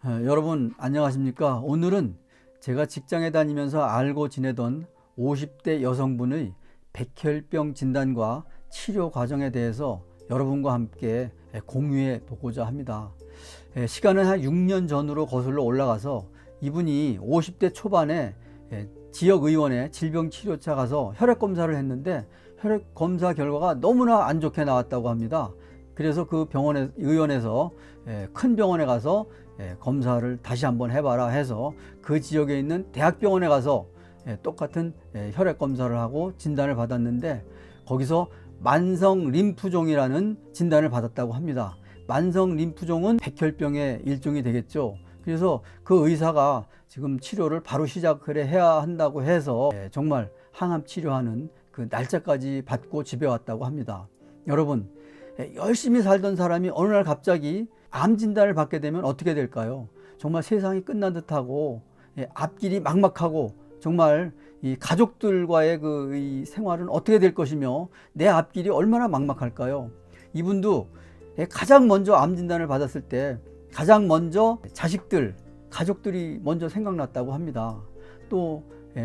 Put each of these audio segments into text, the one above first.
여러분 안녕하십니까? 오늘은 제가 직장에 다니면서 알고 지내던 50대 여성분의 백혈병 진단과 치료 과정에 대해서 여러분과 함께 공유해 보고자 합니다. 시간은 한 6년 전으로 거슬러 올라가서 이분이 50대 초반에 지역의원에 질병치료차 가서 혈액검사를 했는데 혈액검사 결과가 너무나 안 좋게 나왔다고 합니다. 그래서 그 의원에서 큰 병원에 가서 검사를 다시 한번 해봐라 해서 그 지역에 있는 대학병원에 가서 똑같은 혈액 검사를 하고 진단을 받았는데 거기서 만성 림프종이라는 진단을 받았다고 합니다. 만성 림프종은 백혈병의 일종이 되겠죠. 그래서 그 의사가 지금 치료를 바로 시작을 해야 한다고 해서 정말 항암 치료하는 그 날짜까지 받고 집에 왔다고 합니다. 여러분, 열심히 살던 사람이 어느 날 갑자기 암 진단을 받게 되면 어떻게 될까요? 정말 세상이 끝난 듯하고 앞길이 막막하고 정말 이 가족들과의 이 생활은 어떻게 될 것이며 내 앞길이 얼마나 막막할까요? 이분도 가장 먼저 암 진단을 받았을 때 가장 먼저 가족들이 먼저 생각났다고 합니다. 또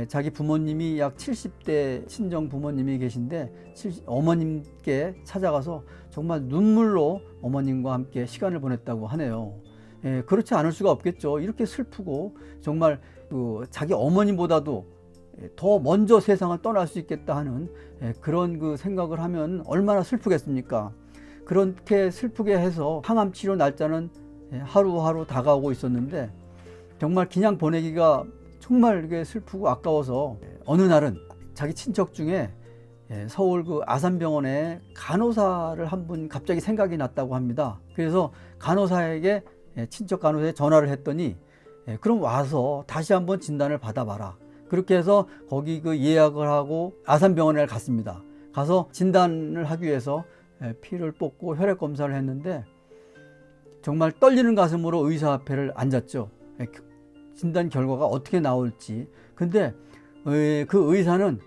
자기 부모님이 약 70대 친정 부모님이 계신데 어머님께 찾아가서 정말 눈물로 어머님과 함께 시간을 보냈다고 하네요. 그렇지 않을 수가 없겠죠. 이렇게 슬프고 정말 자기 어머님보다도 더 먼저 세상을 떠날 수 있겠다 하는 그런 그 생각을 하면 얼마나 슬프겠습니까? 그렇게 슬프게 해서 항암 치료 날짜는 하루하루 다가오고 있었는데 정말 그냥 보내기가 정말 이게 슬프고 아까워서 어느 날은 자기 친척 중에 서울 그 아산병원에 간호사를 한 분 갑자기 생각이 났다고 합니다. 그래서 간호사에게 친척 간호사에 전화를 했더니 그럼 와서 다시 한번 진단을 받아봐라. 그렇게 해서 거기 그 예약을 하고 아산병원에 갔습니다. 가서 진단을 하기 위해서 피를 뽑고 혈액 검사를 했는데 정말 떨리는 가슴으로 의사 앞에를 앉았죠. 진단 결과가 어떻게 나올지. 근데 그 의사는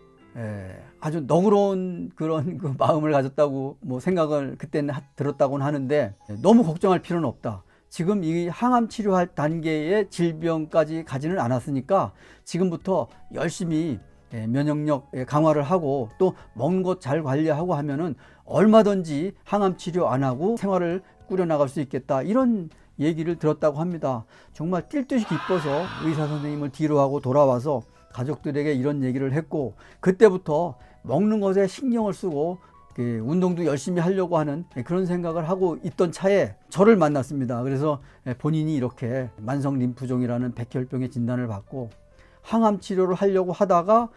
아주 너그러운 그런 그 마음을 가졌다고 생각을 그때는 들었다고는 하는데 너무 걱정할 필요는 없다. 지금 이 항암 치료할 단계의 질병까지 가지는 않았으니까 지금부터 열심히 면역력 강화를 하고 또 먹는 것 잘 관리하고 하면은 얼마든지 항암 치료 안 하고 생활을 꾸려나갈 수 있겠다. 이런 얘기를 들었다고 합니다. 정말 뛸 듯이 기뻐서 의사 선생님을 뒤로 하고 돌아와서 가족들에게 이런 얘기를 했고 그때부터 먹는 것에 신경을 쓰고 운동도 열심히 하려고 하는 그런 생각을 하고 있던 차에 저를 만났습니다. 그래서 본인이 이렇게 만성 림프종이라는 백혈병의 진단을 받고 항암 치료를 하려고 하다가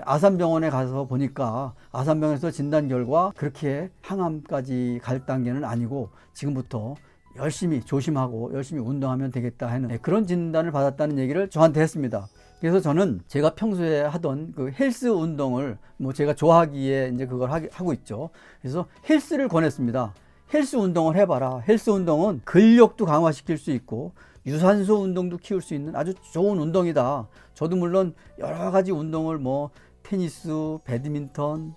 아산병원에 가서 보니까 아산병원에서 진단 결과 그렇게 항암까지 갈 단계는 아니고 지금부터 열심히 조심하고 열심히 운동하면 되겠다 하는 그런 진단을 받았다는 얘기를 저한테 했습니다. 그래서 저는 제가 평소에 하던 그 헬스 운동을 제가 좋아하기에 이제 그걸 하고 있죠. 그래서 헬스를 권했습니다. 헬스 운동을 해봐라. 헬스 운동은 근력도 강화시킬 수 있고 유산소 운동도 키울 수 있는 아주 좋은 운동이다. 저도 물론 여러 가지 운동을 테니스, 배드민턴,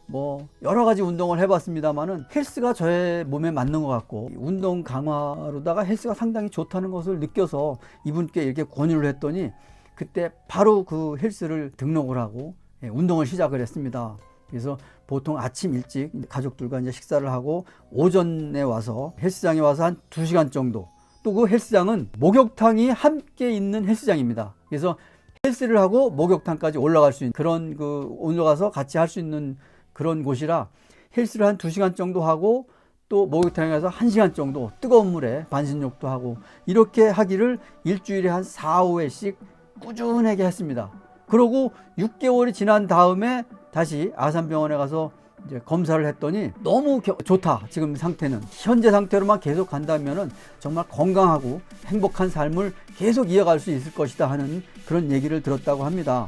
여러 가지 운동을 해봤습니다만은 헬스가 저의 몸에 맞는 것 같고 운동 강화로다가 헬스가 상당히 좋다는 것을 느껴서 이분께 이렇게 권유를 했더니 그때 바로 그 헬스를 등록을 하고 운동을 시작을 했습니다. 그래서 보통 아침 일찍 가족들과 이제 식사를 하고 오전에 와서 헬스장에 와서 한 2시간 정도 또 그 헬스장은 목욕탕이 함께 있는 헬스장입니다. 그래서 헬스를 하고 목욕탕까지 올라갈 수 있는 그런 올라가서 같이 할 수 있는 그런 곳이라 헬스를 한 2시간 정도 하고 또 목욕탕에 가서 1시간 정도 뜨거운 물에 반신욕도 하고 이렇게 하기를 일주일에 한 4, 5회씩 꾸준하게 했습니다. 그러고 6개월이 지난 다음에 다시 아산병원에 가서 이제 검사를 했더니 너무 좋다. 지금 상태는 현재 상태로만 계속 간다면은 정말 건강하고 행복한 삶을 계속 이어갈 수 있을 것이다 하는 그런 얘기를 들었다고 합니다.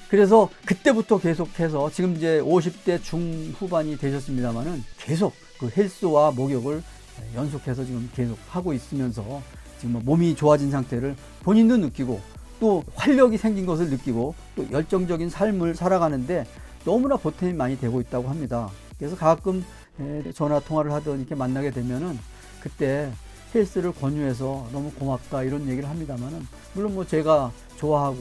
그래서 그때부터 계속해서 지금 이제 50대 중후반이 되셨습니다만은 계속 그 헬스와 목욕을 연속해서 지금 계속 하고 있으면서 지금 몸이 좋아진 상태를 본인도 느끼고 또 활력이 생긴 것을 느끼고 또 열정적인 삶을 살아가는데 너무나 보탬이 많이 되고 있다고 합니다. 그래서 가끔 전화 통화를 하던 이렇게 만나게 되면은 그때 헬스를 권유해서 너무 고맙다 이런 얘기를 합니다만은, 물론 뭐 제가 좋아하고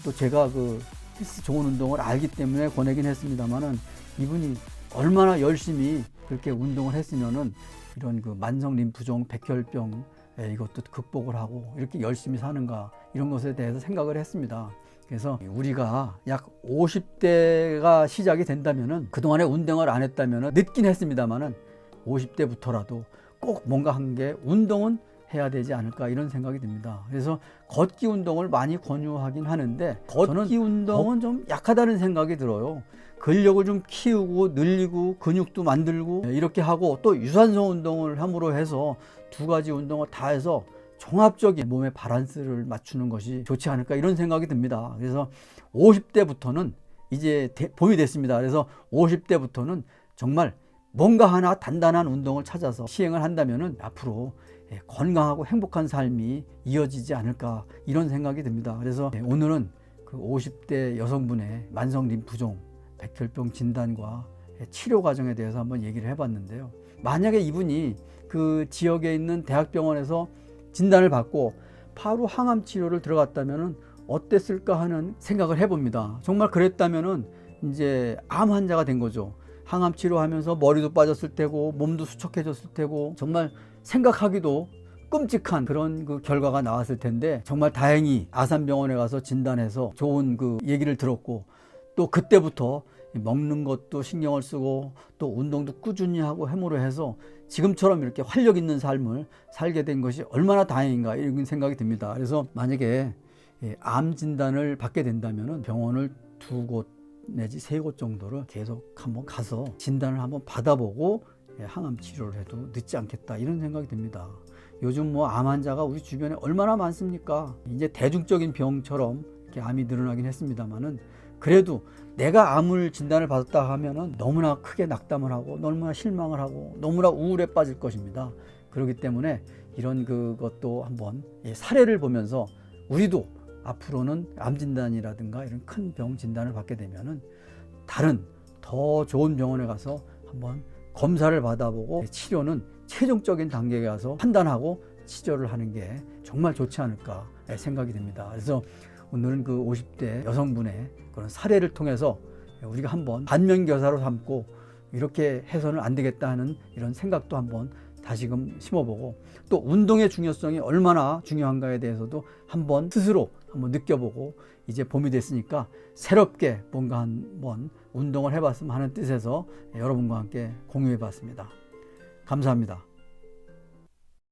또 제가 그 헬스 좋은 운동을 알기 때문에 권하긴 했습니다만은, 이분이 얼마나 열심히 그렇게 운동을 했으면은 이런 그 만성 림프종 백혈병 이것도 극복을 하고 이렇게 열심히 사는가, 이런 것에 대해서 생각을 했습니다. 그래서 우리가 약 50대가 시작이 된다면은, 그동안에 운동을 안 했다면은 늦긴 했습니다만은 50대부터라도 꼭 뭔가 한 게 운동은 해야 되지 않을까, 이런 생각이 듭니다. 그래서 걷기 운동을 많이 권유하긴 하는데, 걷기 운동은 좀 약하다는 생각이 들어요. 근력을 좀 키우고 늘리고 근육도 만들고 이렇게 하고, 또 유산소 운동을 함으로 해서 두 가지 운동을 다 해서 종합적인 몸의 밸런스를 맞추는 것이 좋지 않을까, 이런 생각이 듭니다. 그래서 50대부터는 이제 봄이 됐습니다. 그래서 50대부터는 정말 뭔가 하나 단단한 운동을 찾아서 시행을 한다면은 앞으로 건강하고 행복한 삶이 이어지지 않을까, 이런 생각이 듭니다. 그래서 오늘은 그 50대 여성분의 만성 림프종 백혈병 진단과 치료 과정에 대해서 한번 얘기를 해봤는데요. 만약에 이분이 그 지역에 있는 대학병원에서 진단을 받고 바로 항암 치료를 들어갔다면은 어땠을까 하는 생각을 해봅니다. 정말 그랬다면은 이제 암 환자가 된 거죠. 항암 치료하면서 머리도 빠졌을 테고 몸도 수척해졌을 테고, 정말 생각하기도 끔찍한 그런 그 결과가 나왔을 텐데, 정말 다행히 아산병원에 가서 진단해서 좋은 그 얘기를 들었고, 또 그때부터 먹는 것도 신경을 쓰고 또 운동도 꾸준히 하고 함으로 해서 지금처럼 이렇게 활력 있는 삶을 살게 된 것이 얼마나 다행인가, 이런 생각이 듭니다. 그래서 만약에 암 진단을 받게 된다면 병원을 2곳 내지 3곳 정도를 계속 한번 가서 진단을 한번 받아보고 항암 치료를 해도 늦지 않겠다, 이런 생각이 듭니다. 요즘 뭐 암 환자가 우리 주변에 얼마나 많습니까? 이제 대중적인 병처럼 이렇게 암이 늘어나긴 했습니다만은, 그래도 내가 암을 진단을 받았다 하면은 너무나 크게 낙담을 하고 너무나 실망을 하고 너무나 우울에 빠질 것입니다. 그렇기 때문에 이런 그것도 한번 사례를 보면서 우리도 앞으로는 암 진단이라든가 이런 큰 병 진단을 받게 되면은 다른 더 좋은 병원에 가서 한번 검사를 받아보고 치료는 최종적인 단계에 가서 판단하고 치료를 하는 게 정말 좋지 않을까 생각이 듭니다. 그래서 오늘은 그 50대 여성분의 그런 사례를 통해서 우리가 한번 반면교사로 삼고 이렇게 해서는 안 되겠다 하는 이런 생각도 한번 다시금 심어보고, 또 운동의 중요성이 얼마나 중요한가에 대해서도 한번 스스로 한번 느껴보고, 이제 봄이 됐으니까 새롭게 뭔가 한번 운동을 해봤으면 하는 뜻에서 여러분과 함께 공유해봤습니다. 감사합니다.